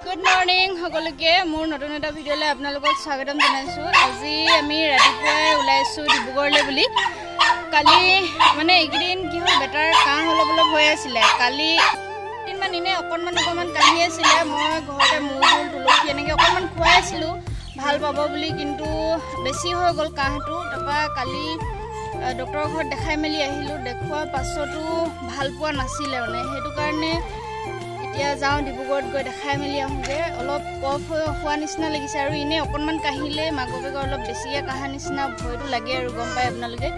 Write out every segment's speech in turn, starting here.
Good morning, সকলোকে মোৰ নতুন এটা ভিডিঅ'লৈ আপোনালোকক স্বাগতম জনাইছো। আজি আমি ৰাতিপুৱাই ওলাইছো ডিব্ৰুগড়লৈ বুলি। কালি মানে এইকেইদিন কি হ'ল বেটাৰ কাহ অলপ হৈ আছিল। কালি দিনমান ইনে অকণমান কাহি আছিল। মই ঘৰতে মূল তুলসী এনেকৈ অকণমান খুৱাই আছিলোঁ ভাল পাব বুলি, কিন্তু বেছি হৈ গ'ল কাহটো। তাৰপৰা কালি ডক্টৰৰ ঘৰত দেখাই মেলি আহিলোঁ। দেখুৱাৰ পাছতো ভাল পোৱা নাছিলে মানে, সেইটো কাৰণে এতিয়া যাওঁ ডিব্ৰুগড়ত গৈ দেখাই মেলি আহোঁগৈ। অলপ কফ হোৱা নিচিনা লাগিছে আৰু এনেই অকণমান কাহিলে মাক বাপেকৰ অলপ বেছিকৈ কাহা নিচিনা ভয়টো লাগে আৰু গম পায় আপোনালোকে।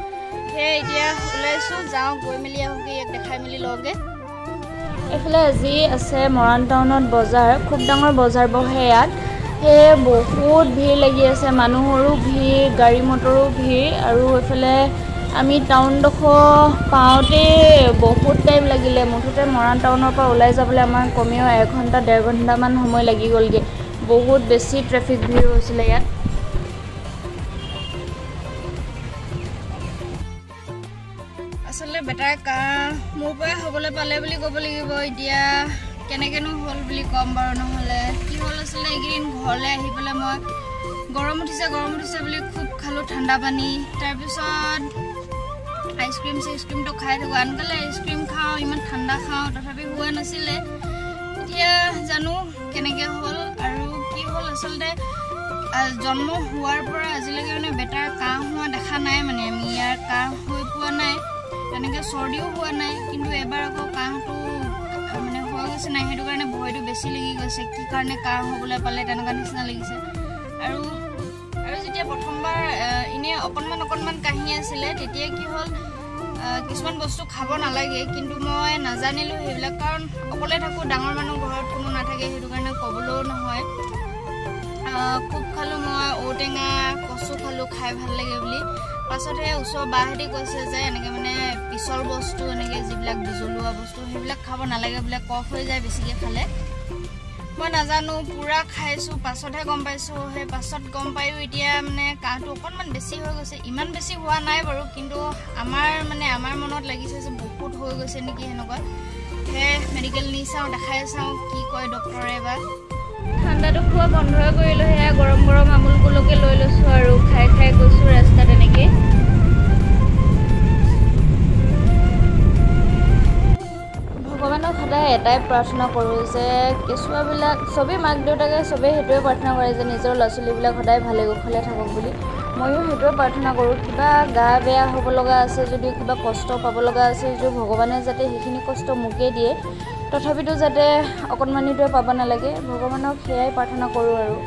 সেয়ে এতিয়া ওলাইছোঁ, যাওঁ গৈ মেলি আহোঁগৈ, ইয়াক দেখাই মেলি লওঁগৈ। এইফালে আজি আছে মৰাণ টাউনত বজাৰ, খুব ডাঙৰ বজাৰ বহে ইয়াত। সেয়ে বহুত ভিৰ লাগি আছে, মানুহৰো ভিৰ, গাড়ী মটৰো ভিৰ। আৰু এইফালে আমি টাউনডোখৰ পাওঁতে বহুত টাইম লাগিলে। মুঠতে মৰাণ টাউনৰ পৰা ওলাই যাবলৈ আমাৰ কমেও 1 ঘণ্টা 1.5 ঘণ্টামান সময় লাগি গ'লগৈ। বহুত বেছি ট্ৰেফিক ভিৰ হৈছিলে ইয়াত। আচলতে বেটাৰ কাহ মোৰ পৰাই হ'বলৈ পালে বুলি ক'ব লাগিব। এতিয়া কেনেকৈনো হ'ল বুলি ক'ম বাৰু। নহ'লে কি হ'ল আচলতে এইকেইদিন ঘৰলৈ আহি পেলাই মই গৰম উঠিছে বুলি খুব খালোঁ ঠাণ্ডা পানী। তাৰপিছত আইচক্ৰীমটো খাই থাকোঁ। আনকালে আইচক্ৰীম খাওঁ, ইমান ঠাণ্ডা খাওঁ, তথাপি হোৱা নাছিলে। এতিয়া জানো কেনেকৈ হ'ল আৰু কি হ'ল। আচলতে জন্ম হোৱাৰ পৰা আজিলৈকে মানে বেটাৰ কাহ হোৱা দেখা নাই। মানে আমি ইয়াৰ কাহ হৈ পোৱা নাই, তেনেকৈ চৰ্দিও হোৱা নাই। কিন্তু এবাৰ আকৌ কাহটো মানে হৈ গৈছে নাই, সেইটো কাৰণে ভয়টো বেছি লাগি গৈছে। কি কাৰণে কাহ হ'বলৈ পালে তেনেকুৱা নিচিনা লাগিছে। আৰু যেতিয়া প্ৰথমবাৰ এনেই অকণমান কাহি আছিলে, তেতিয়া কি হ'ল কিছুমান বস্তু খাব নালাগে, কিন্তু মই নাজানিলোঁ সেইবিলাক। কাৰণ অকলে থাকোঁ, ডাঙৰ মানুহ ঘৰত কোনো নাথাকে, সেইটো কাৰণে ক'বলৈও নহয়। খুব খালোঁ মই ঔটেঙা, কচু খালোঁ, খাই ভাল লাগে বুলি। পাছতহে ওচৰৰ বাহঁতি কৈছে যে এনেকৈ মানে পিছল বস্তু, এনেকৈ যিবিলাক বিজলুৱা বস্তু সেইবিলাক খাব নালাগে বোলে, কফ হৈ যায় বেছিকৈ খালে। মই নাজানো, পূৰা খাইছোঁ, পাছতহে গম পাইছোঁ। সেই পাছত গম পায়ো এতিয়া মানে কাহটো অকণমান বেছি হৈ গৈছে। ইমান বেছি হোৱা নাই বাৰু, কিন্তু আমাৰ মনত লাগিছে যে বহুত হৈ গৈছে নেকি সেনেকুৱা। সেয়ে মেডিকেল নি চাওঁ, দেখাই চাওঁ কি কয় ডক্টৰে বা। ঠাণ্ডাটো খোৱা বন্ধই কৰিলোঁ। সেয়া গৰম আমুল কুলকে লৈ লৈছোঁ আৰু খাই গৈছোঁ ৰাস্তাত এনেকৈ। ভগৱানক সদায় এটাই প্ৰাৰ্থনা কৰোঁ যে কেঁচুৱাবিলাক, চবেই মাক দেউতাকে চবেই সেইটোৱে প্ৰাৰ্থনা কৰে যে নিজৰ ল'ৰা ছোৱালীবিলাক সদায় ভালে কুশলে থাকক বুলি। ময়ো সেইটোৱে প্ৰাৰ্থনা কৰোঁ। কিবা গা বেয়া হ'ব লগা আছে যদিও, কিবা কষ্ট পাব লগা আছে যদিও, ভগৱানে যাতে সেইখিনি কষ্ট মোকেই দিয়ে, তথাপিতো যাতে অকণমানিটোৱে পাব নালাগে, ভগৱানক সেয়াই প্ৰাৰ্থনা কৰোঁ আৰু।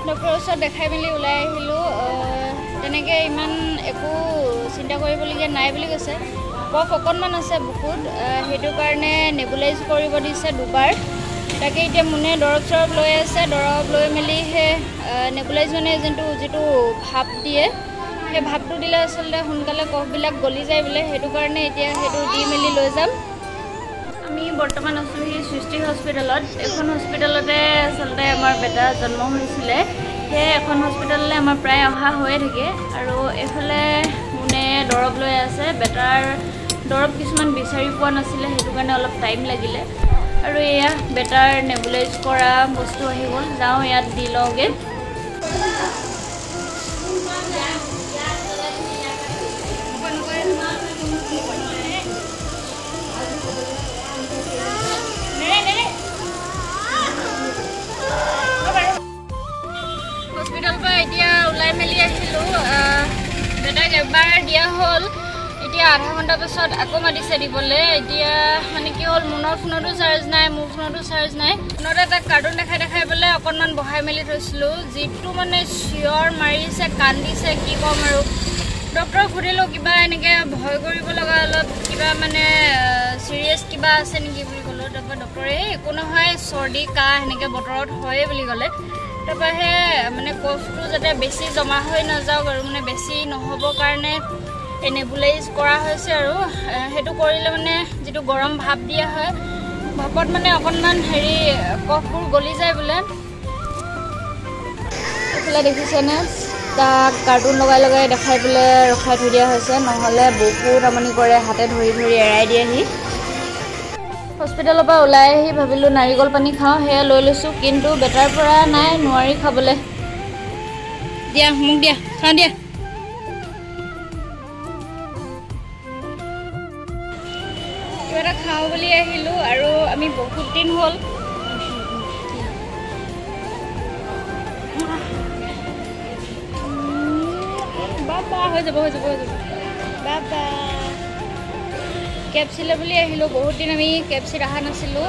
ডক্টৰৰ ওচৰত দেখাই মেলি ওলাই আহিলোঁ। তেনেকৈ ইমান একো চিন্তা কৰিবলগীয়া নাই বুলি কৈছে। কফ অকণমান আছে বুকুত, সেইটো কাৰণে নেবুলাইজ কৰিব দিছে 2বাৰ। তাকে এতিয়া মোনে দৰৱ লৈ আছে। দৰৱ লৈ মেলি সেই নেবুলাইজ মানে যিটো ভাপ দিয়ে, সেই ভাপটো দিলে আচলতে সোনকালে কফবিলাক গলি যায় বোলে। সেইটো কাৰণে এতিয়া সেইটো দি মেলি লৈ যাম। আমি বৰ্তমান আছোঁ সেই সৃষ্টি হস্পিটেলত। এখন হস্পিটেলতে আচলতে আমাৰ বেটা জন্ম হৈছিলে। সেই এখন হস্পিটেললৈ আমাৰ প্ৰায় অহা হৈয়ে থাকে। আৰু এইফালে মোনে দৰৱ লৈ আছে। বেটাৰ দৰৱ কিছুমান বিচাৰি পোৱা নাছিলে, সেইটো কাৰণে অলপ টাইম লাগিলে। আৰু এয়া বেটাৰ নেবুলাইজ কৰা বস্তু আহি গ'ল। যাওঁ ইয়াত দি লওঁগৈ। হস্পিটেলৰ পৰা এতিয়া ওলাই মেলি আহিলোঁ। বেটাক এবাৰ দিয়া হ'ল, এতিয়া আধা ঘণ্টা পাছত আকৌ মাতিছে দিবলৈ। এতিয়া মানে কি হ'ল, মোৰ ফোনতো চাৰ্জ নাই, মোৰ ফোনতো চাৰ্জ নাই। ফোনতে এটা কাৰ্টুন দেখাই পেলাই অকণমান বহাই মেলি থৈছিলোঁ। যিটো মানে চিঞৰ মাৰিছে, কান্দিছে, কি ক'ম আৰু। ডক্টৰক সুধিলোঁ কিবা এনেকৈ ভয় কৰিব লগা অলপ কিবা মানে চিৰিয়াছ কিবা আছে নেকি বুলি ক'লোঁ। তাৰপৰা ডক্টৰে একো নহয়, চৰ্দি কাহ এনেকৈ বতৰত হয়েই বুলি ক'লে। তাৰপৰা সেই মানে কফটো যাতে বেছি জমা হৈ নাযাওক আৰু মানে বেছি নহ'বৰ কাৰণে এই নেবুলাইজ কৰা হৈছে। আৰু সেইটো কৰিলে মানে যিটো গৰম ভাপ দিয়া হয়, ভাপত মানে অকণমান কফবোৰ গলি যায় বোলে। এইফালে দেখিছেনে তাক কাৰ্টুন লগাই লগাই দেখাই পেলাই ৰখাই থৈ দিয়া হৈছে, নহ'লে বহুত আমনি কৰে, হাতে ধৰি ধৰি এৰাই দিয়েহি। হস্পিটেলৰ পৰা ওলাই আহি ভাবিলোঁ নাৰিকল পানী খাওঁ, সেয়া লৈ লৈছোঁ, কিন্তু বেটাৰ পৰা নাই, নোৱাৰি খাবলৈ। দিয়া মোক দিয়া, খাওঁ দিয়া। কিবা এটা খাওঁ বুলি আহিলোঁ, আৰু আমি বহুত দিন হ'ল বাবা হৈ যাব বাবা কেপচিলে বুলি আহিলোঁ। বহুত দিন আমি কেপচিত অহা নাছিলোঁ।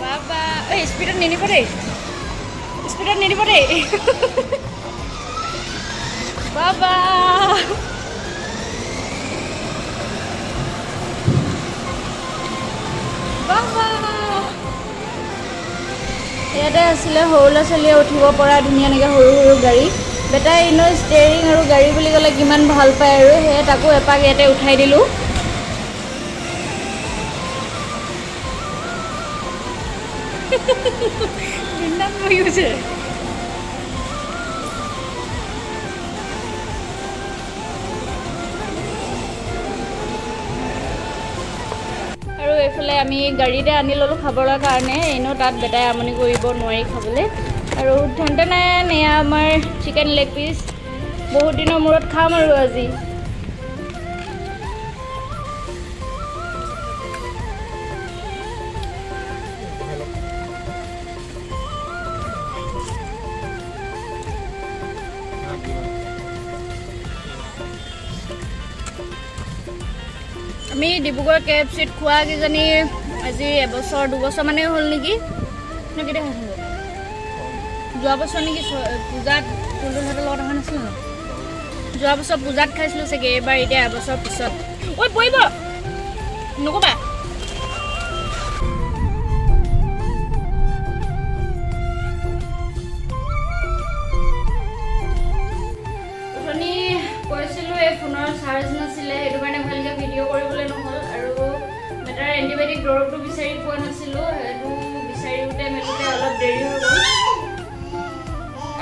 বাবা স্পীডত নিদিব দেই, স্পীডত নিদিব দেই। বাবা বাবা ইয়াতে আছিলে সৰু ল'ৰা ছোৱালীয়ে উঠিব পৰা ধুনীয়া এনেকৈ সৰু সৰু গাড়ী। বেটাই এনেও ষ্টেৰিং আৰু গাড়ী বুলি ক'লে কিমান ভাল পায়, আৰু সেয়ে তাকো এপাক ইয়াতে উঠাই দিলোঁ। আৰু এইফালে আমি গাড়ীতে আনি ল'লোঁ খাবৰ কাৰণে, এনেও তাত বেটাই আমনি কৰিব নোৱাৰি খাবলৈ। আৰু ঠাণ্ডা নাই এয়া আমাৰ চিকেন লেগ পিচ, বহুত দিনৰ মূৰত খাম আৰু আজি। আমি ডিব্ৰুগড় কেএফচিত খোৱা কিজানি আজি এবছৰ 2 বছৰ মানে হ'ল নেকি, নে কেতিয়া খাইছিলোঁ? যোৱা বছৰ নেকি, পূজাত তুলতুলহঁতৰ লগত অহা নাছিলোঁ ন? যোৱা বছৰ পূজাত খাইছিলোঁ চাগে, এইবাৰ এতিয়া এবছৰ পিছত। ঐ পৰিব নক'বা। অথনি কৈছিলোঁ এই ফোনৰ চাৰ্জ নাছিলে, সেইটো কাৰণে ভালকৈ ভিডিঅ' কৰিবলৈ নহ'ল। আৰু বেটাৰ এণ্টিবায়'টিক দৰৱটো বিচাৰি পোৱা নাছিলোঁ, সেইটো বিচাৰিওঁতে মেলোঁতে অলপ দেৰি হৈ গ'ল।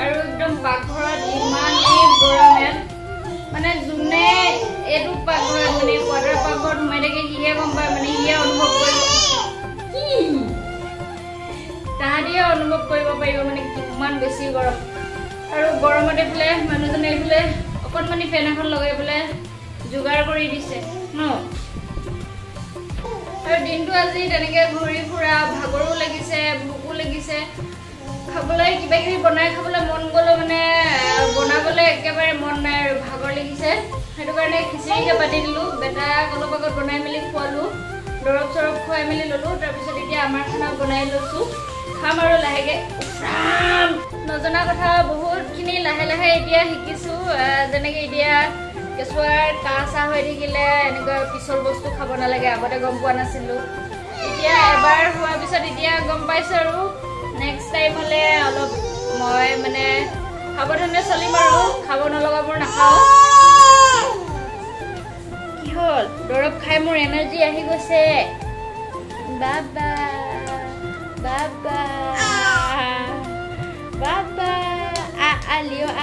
আৰু একদম পাকঘৰত ইমানেই গৰম ইয়াত, মানে যোনে এইটো পাকঘৰত মানে কোৱাৰ্টাৰ পাকঘৰত সোমাই থাকে সিহে গম পায়, মানে সিহে অনুভৱ কৰিব, তাহাঁতিহে অনুভৱ কৰিব পাৰিব মানে কিমান বেছি গৰম। আৰু গৰমতে বোলে মানুহজনে এইফালে অকণমানি ফেন এখন লগাই পেলাই যোগাৰ কৰি দিছে ন। আৰু দিনটো আজি তেনেকৈ ঘূৰি ফুৰা, ভাগৰো লাগিছে, ভোকো লাগিছে, খাবলৈ কিবা কিবি বনাই খাবলৈ মন গ'লেও মানে বনাবলৈ একেবাৰে মন নাই আৰু ভাগৰ লাগিছে। সেইটো কাৰণে খিচিৰিকে পাতি দিলোঁ, বেটাক অলপ আগত বনাই মেলি খোৱালোঁ, দৰৱ চৰৱ খুৱাই মেলি ল'লোঁ। তাৰপিছত এতিয়া আমাৰ খানা বনাই লৈছোঁ, খাম আৰু লাহেকৈ। নজনা কথা বহুতখিনি লাহে লাহে এতিয়া শিকিছোঁ, যেনেকৈ এতিয়া কেঁচুৱাৰ কাহ চাহ হৈ থাকিলে এনেকুৱা পিছল বস্তু খাব নালাগে, আগতে গম পোৱা নাছিলোঁ। এতিয়া এবাৰ হোৱাৰ পিছত এতিয়া গম পাইছোঁ, আৰু নেক্সট টাইম হ'লে অলপ মই মানে সাৱধানে চলিম আৰু খাব নলগাবোৰ নাখাওঁ। কি হ'ল? দৰৱ খাই মোৰ এনাৰ্জি আহি গৈছে। বাবা বাবা বাবা লিঅ'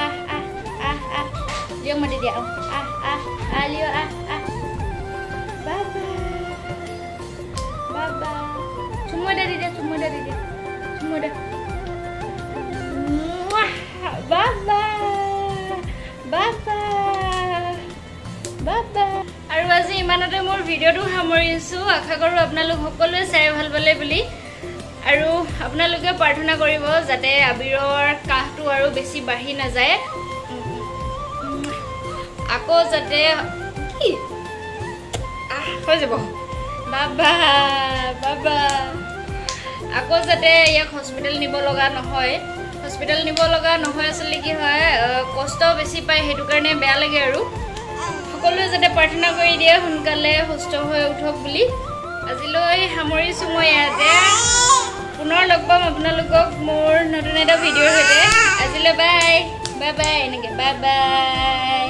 লিঅ' মাতি দিয়া, লিঅ' বাবা বাবা চুমু এটা দি দিয়া, চুমু এটা দি দিয়া, চুমু এটা। বাবা বাবা বাবা। আৰু আজি ইমানতে মোৰ ভিডিঅ'টো সামৰিছোঁ। আশা কৰোঁ আপোনালোক সকলোৱে চাই ভাল পালে বুলি, আৰু আপোনালোকে প্ৰাৰ্থনা কৰিব যাতে আবিৰৰ কাহটো আৰু বেছি বাঢ়ি নাযায়, আকৌ যাতে হৈ যাব। বাবা বাবা আকৌ যাতে ইয়াক হস্পিটেল নিব লগা নহয়, হস্পিটেল নিব লগা নহয়। আচলতে কি হয়, কষ্ট বেছি পায়, সেইটো কাৰণে বেয়া লাগে। আৰু সকলোৱে যাতে প্ৰাৰ্থনা কৰি দিয়ে সোনকালে সুস্থ হৈ উঠক বুলি। আজিলৈ সামৰিছোঁ মই ইয়াতে, পুনৰ লগ পাম আপোনালোকক মোৰ নতুন এটা ভিডিঅ'ৰ সৈতে। আজিলৈ বাই বাই বাই, এনেকৈ বাই বাই।